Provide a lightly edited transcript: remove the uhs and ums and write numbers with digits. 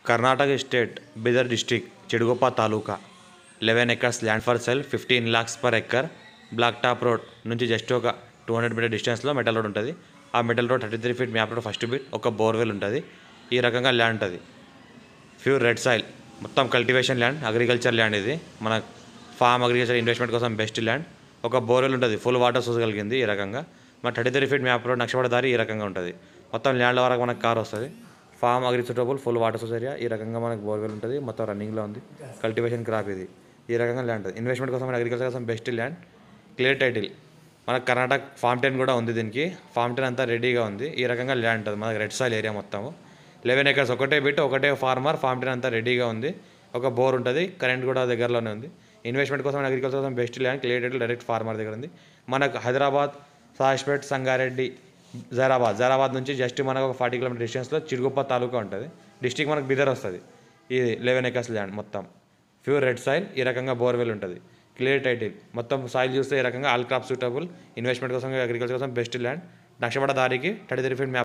Karnataka state Bidar district Chidaguppa taluka 11 acres land for sale 15 lakhs per acre black top road నుంచి just ఒక 200 metre డిస్టెన్స్లో metal road ఉంటుంది. ఆ metal road 33 feet map road first bit ఒక borewell ఉంటుంది. ఈ రకంగా ల్యాండ్ ఉంటుంది. ప్యూర్ రెడ్ సాయిల్ మొత్తం కల్టివేషన్ ల్యాండ్ అగ్రికల్చర్ ల్యాండ్. ఇది మన ఫార్మ్ అగ్రికల్చర్ ఇన్వెస్ట్మెంట్ కోసం బెస్ట్ ల్యాండ్. ఒక బోర్వెల్ ఉంటుంది, ఫుల్ వాటర్ సోర్స్ కలిగింది. ఈ రకంగా మన 33 feet మ్యాప్ రోడ్ నక్షపడ దారి ఈ రకంగా ఉంటుంది. మొత్తం ల్యాండ్ వరకు మనకు కార్ వస్తుంది. Farm agriculturable full water source area. ఈ రకంగా మనకు బోర్వెల్ ఉంటుంది. మొత్తం రన్నింగ్లో ఉంది. కల్టివేషన్ క్రాప్ ఇది. ఈ రకంగా ల్యాండ్ ఉంటుంది. ఇన్వెస్ట్మెంట్ కోసం అగ్రికల్చర్ కోసం బెస్ట్ ల్యాండ్. Clear title. మనకు కర్ణాటక ఫామ్ 10 కూడా ఉంది. దీనికి ఫామ్ 10 అంతా రెడీగా ఉంది. ఈ రకంగా ల్యాండ్ ఉంటుంది. మనకు రెడ్ సాయిల్ ఏరియా మొత్తము 11 acres ఒకటే బిట్ ఒకటే ఫార్మర్. ఫామ్ 10 అంతా రెడీగా ఉంది. ఒక బోర్ ఉంటుంది. కరెంట్ కూడా దగ్గరలోనే ఉంది. ఇన్వెస్ట్మెంట్ కోసం అగ్రికల్చర్ కోసం best land. Clear title direct farmer దగ్గర ఉంది. మనకు హైదరాబాద్, సాయిస్పేట్, సంగారెడ్డి, జైరాబాద్ నుంచి జస్ట్ మనకు ఒక 40 kilometer డిస్టెన్స్లో చిడుగుప్ప తాలూకా ఉంటుంది. డిస్టిక్ మనకు బీదర్ వస్తుంది. ఇది 11 acres ల్యాండ్ మొత్తం ప్యూర్ రెడ్ సాయిల్. ఈ రకంగా బోర్వెల్ ఉంటుంది. Clear title. మొత్తం సాయిల్ చూస్తే ఈ రకంగా ఆల్ క్రాప్ సూటబుల్. ఇన్వెస్ట్మెంట్ కోసం అగ్రికల్చర్ కోసం బెస్ట్ ల్యాండ్. నక్షపడ దారికి 33 feet మ్యాప్